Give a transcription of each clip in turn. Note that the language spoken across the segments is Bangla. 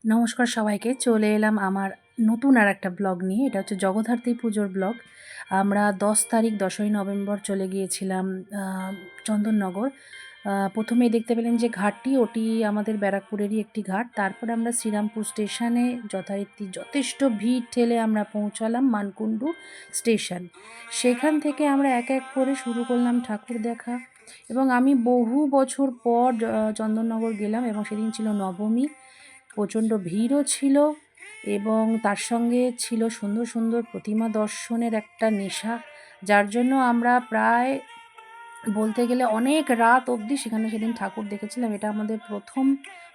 নমস্কার সবাইকে। চলে এলাম আমার নতুন আরেকটা ব্লগ নিয়ে। এটা হচ্ছে জগদ্ধাত্রী পুজোর ব্লগ। আমরা ১০ তারিখ ১০ই নভেম্বর চলে গিয়েছিলাম আ চন্দননগর। ১ম এই দেখতে পেলেন যে ঘাটটি, ওটি আমাদের ব্যারাকপুরেরই একটি ঘাট। তারপরে আমরা শ্রীরামপুর স্টেশনে যথারীতি যথেষ্ট ভিড় ঠেলে আমরা পৌঁছালাম মানকুণ্ডু স্টেশন। সেখান থেকে আমরা এক এক করে শুরু করলাম ঠাকুর দেখা এবং আমি বহু বছর পর চন্দননগর গেলাম এবং সেদিন ছিল নবমী। প্রচণ্ড ভিড়ও ছিল এবং তার সঙ্গে ছিল সুন্দর সুন্দর প্রতিমা দর্শনের একটা নেশা, যার জন্য আমরা প্রায় বলতে গেলে অনেক রাত অবধি সেদিন ঠাকুর দেখেছিলাম। এটা আমাদের প্রথম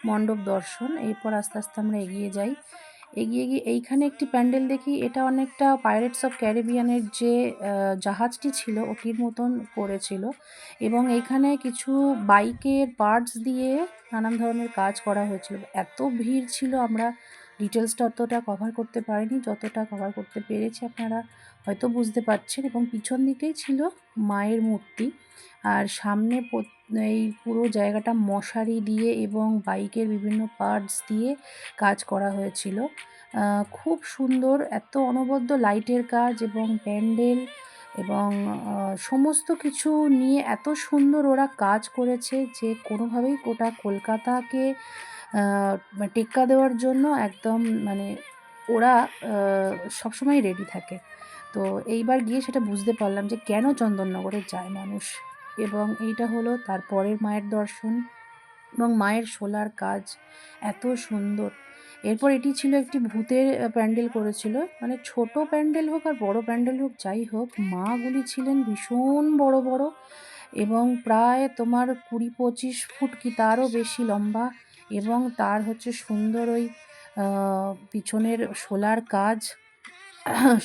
মণ্ডপ দর্শন। এরপর আস্তে আস্তে আমরা এগিয়ে যাই। এগিয়ে গিয়ে এইখানে একটি প্যান্ডেল দেখি, এটা অনেকটা পাইরেটস অফ ক্যারিবিয়ানের যে জাহাজটি ছিল ওটির মতন করেছিল এবং এইখানে কিছু বাইকের পার্টস দিয়ে নানান ধরনের কাজ করা হয়েছিল। এত ভিড় ছিল, আমরা ডিটেলসটা অতটা কভার করতে পারিনি, যতটা কভার করতে পেরেছি আপনারা হয়তো বুঝতে পারছেন। এবং পিছন দিকেই ছিল মায়ের মূর্তি, আর সামনে এই পুরো জায়গাটা মশারি দিয়ে এবং বাইকের বিভিন্ন পার্টস দিয়ে কাজ করা হয়েছিল। খুব সুন্দর, এত অনবদ্য লাইটের কাজ এবং প্যান্ডেল এবং সমস্ত কিছু নিয়ে এত সুন্দর ওরা কাজ করেছে যে কোনোভাবেই গোটা কলকাতাকে টেক্কা দেওয়ার জন্য একদম মানে ওরা সবসময় রেডি থাকে। তো এইবার গিয়ে সেটা বুঝতে পারলাম যে কেন চন্দননগরে যায় মানুষ। এবং এইটা হলো তারপরের মায়ের দর্শন এবং মায়ের শোলার কাজ এত সুন্দর। এরপর এটি ছিল একটি ভূতের প্যান্ডেল করেছিল, মানে ছোট প্যান্ডেল হোক আর বড় প্যান্ডেল হোক যাই হোক, মাগুলি ছিলেন ভীষণ বড় বড় এবং প্রায় তোমার ২০-২৫ ফুট কি তারও বেশি লম্বা এবং তার হচ্ছে সুন্দর ওই পিছনের শোলার কাজ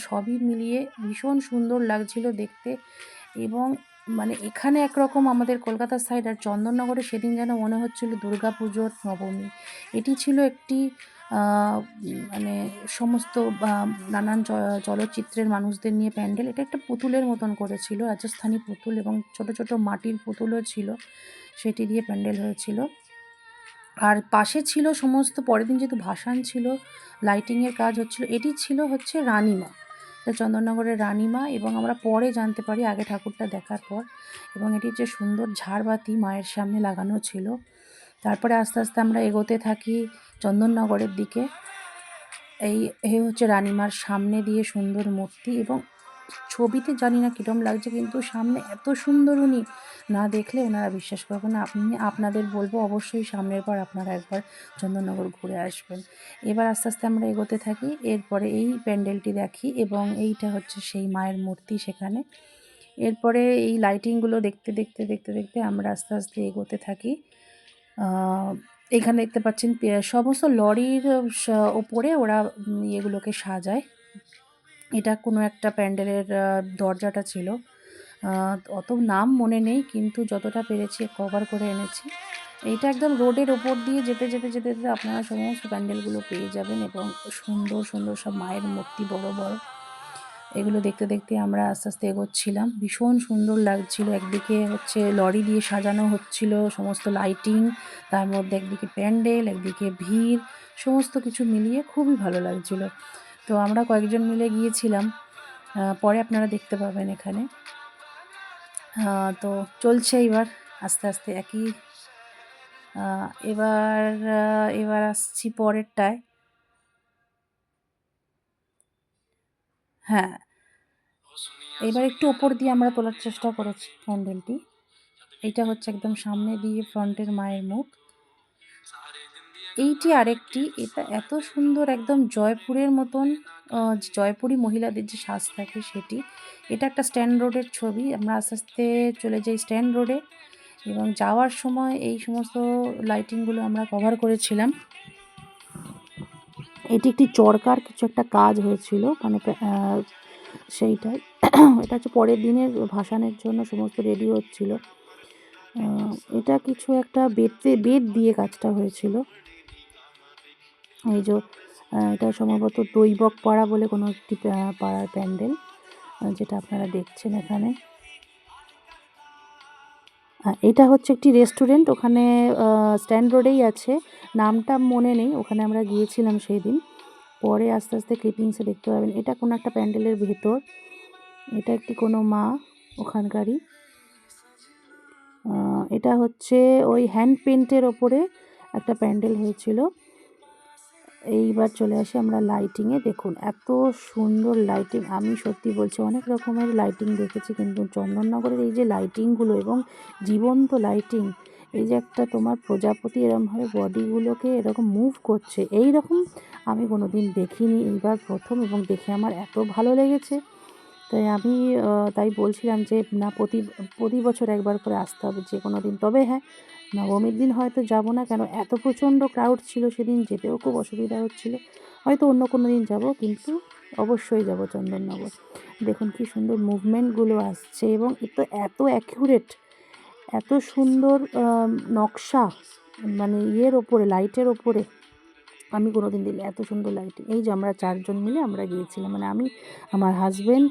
সবই মিলিয়ে ভীষণ সুন্দর লাগছিল দেখতে। এবং মানে এখানে একরকম আমাদের কলকাতার সাইড, আর চন্দননগরে সেদিন যেন মনে হচ্ছিল দুর্গাপুজোর নবমী। এটি ছিল একটি মানে সমস্ত নানান চলচ্চিত্রের মানুষদের নিয়ে প্যান্ডেল। এটা একটা পুতুলের মতন করেছিল, রাজস্থানী পুতুল, এবং ছোট ছোট মাটির পুতুলও ছিল, সেটি দিয়ে প্যান্ডেল হয়েছিল। আর পাশে ছিল সমস্ত, পরের দিন যেহেতু ভাসান ছিল, লাইটিংয়ের কাজ হচ্ছিল। এটি ছিল হচ্ছে রানীমা, এটা চন্দননগরের রানীমা, এবং আমরা পরে জানতে পারি আগে ঠাকুরটা দেখার পর। এবং এটি যে সুন্দর ঝাড়বাতি মায়ের সামনে লাগানো ছিল। তারপরে আস্তে আস্তে আমরা এগোতে থাকি চন্দননগরের দিকে। এই হচ্ছে রানীমার সামনে দিয়ে সুন্দর মূর্তি, এবং ছবিতে জানি না কীরকম লাগছে, কিন্তু সামনে এত সুন্দর, উনি না দেখলে ওনারা বিশ্বাস করবেন না। আপনাদের বলবো অবশ্যই সামনের বার আপনারা একবার চন্দননগর ঘুরে আসবেন। এবার আস্তে আস্তে আমরা এগোতে থাকি, এরপরে এই প্যান্ডেলটি দেখি এবং এইটা হচ্ছে সেই মায়ের মূর্তি সেখানে। এরপরে এই লাইটিংগুলো দেখতে দেখতে দেখতে দেখতে আমরা আস্তে আস্তে এগোতে থাকি। এখানে দেখতে পাচ্ছেন সমস্ত লরির ওপরে ওরা ইয়েগুলোকে সাজায়। এটা কোনো একটা প্যান্ডেলের দরজাটা ছিল, অত নাম মনে নেই, কিন্তু যতটা পেরেছি কভার করে এনেছি। এইটা একদম রোডের ওপর দিয়ে যেতে যেতে যেতে যেতে আপনারা সমস্ত প্যান্ডেলগুলো পেয়ে যাবেন এবং সুন্দর সুন্দর সব মায়ের মূর্তি বড় বড়। এগুলো দেখতে দেখতে আমরা আস্তে আস্তে এগোচ্ছিলাম, ভীষণ সুন্দর লাগছিল। একদিকে হচ্ছে লরি দিয়ে সাজানো হচ্ছিল সমস্ত লাইটিং, তার মধ্যে একদিকে প্যান্ডেল, একদিকে ভিড়, সমস্ত কিছু মিলিয়ে খুবই ভালো লাগছিল। তো আমরা কয়েকজন মিলে গিয়েছিলাম, পরে আপনারা দেখতে পাবেন এখানে। তো চলছে এবার আস্তে আস্তে একই। এবার আসছি পরেরটায়। হ্যাঁ, এবার একটু ওপর দিয়ে আমরা তোলার চেষ্টা করেছি প্যান্ডেলটি। এইটা হচ্ছে একদম সামনে দিয়ে ফ্রন্টের মায়ের মুখ। এইটি আরেকটি, এটা এত সুন্দর, একদম জয়পুরের মতন, জয়পুরি মহিলাদের যে সাজ থাকে সেটি। এটা একটা স্ট্যান্ড রোডের ছবি। আমরা আস্তে আস্তে চলে যাই স্ট্যান্ড রোডে এবং যাওয়ার সময় এই সমস্ত লাইটিংগুলো আমরা কভার করেছিলাম। এটি একটি চরকার কিছু একটা কাজ হয়েছিল, মানে সেইটাই। এটা হচ্ছে পরের দিনের ভাসানের জন্য সমস্ত রেডি হচ্ছিল। এটা কিছু একটা বেত দিয়ে কাজটা হয়েছিল। এই যে এটা সম্ভবত দৈবক পাড়া বলে কোনো একটি পাড়ার প্যান্ডেল, যেটা আপনারা দেখছেন এখানে। এটা হচ্ছে একটি রেস্টুরেন্ট, ওখানে স্ট্যান্ড রোডেই আছে, নামটা মনে নেই। ওখানে আমরা গিয়েছিলাম সেই দিন, পরে আস্তে আস্তে ক্লিপিংসে দেখতে পাবেন। এটা কোনো একটা প্যান্ডেলের ভেতর, এটা একটি কোনো মা ওখানকারই। এটা হচ্ছে ওই হ্যান্ড পেন্টের ওপরে একটা প্যান্ডেল হয়েছিল। এইবার চলে আসি আমরা লাইটিংয়ে। দেখুন এত সুন্দর লাইটিং, আমি সত্যি বলছি অনেক রকমের লাইটিং দেখেছি, কিন্তু চন্দননগরের এই যে লাইটিংগুলো এবং জীবন্ত লাইটিং, এই যে একটা তোমার প্রজাপতি এরকমভাবে বডিগুলোকে এরকম মুভ করছে, এই রকম আমি কোনো দিন দেখিনি, এইবার প্রথম, এবং দেখে আমার এত ভালো লেগেছে। তাই আমি তাই বলছিলাম যে না, প্রতি বছর একবার করে আসতে হবে যে কোনো দিন। তবে হ্যাঁ, নবমীর দিন হয়তো যাব না, কেন এত প্রচণ্ড ক্রাউড ছিল সেদিন, যেতেও খুব অসুবিধা হচ্ছিল। হয়তো অন্য কোনো দিন যাব, কিন্তু অবশ্যই যাব চন্দননগর। দেখুন কি সুন্দর মুভমেন্টগুলো আসছে, এবং এত অ্যাকিউরেট, এত সুন্দর নকশা, মানে ইয়ের ওপরে, লাইটের ওপরে আমি কোনো দিন দিলে এত সুন্দর লাইটিং। এই যে আমরা 4 জন মিলে আমরা গিয়েছিলাম, মানে আমি, আমার হাজব্যান্ড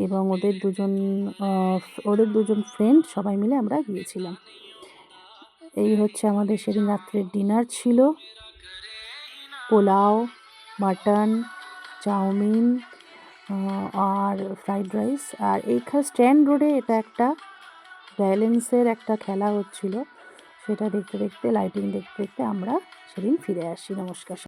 এবং ওদের দুজন ফ্রেন্ড, সবাই মিলে আমরা গিয়েছিলাম। এই হচ্ছে আমাদের সেদিন রাত্রের ডিনার ছিল, পোলাও, মাটন, চাউমিন আর ফ্রাইড রাইস। আর এইখানে স্ট্যান্ড রোডে এটা একটা ব্যালেন্সের একটা খেলা হচ্ছিল, সেটা দেখতে দেখতে, লাইটিং দেখতে দেখতে আমরা সেদিন ফিরে আসি। নমস্কার।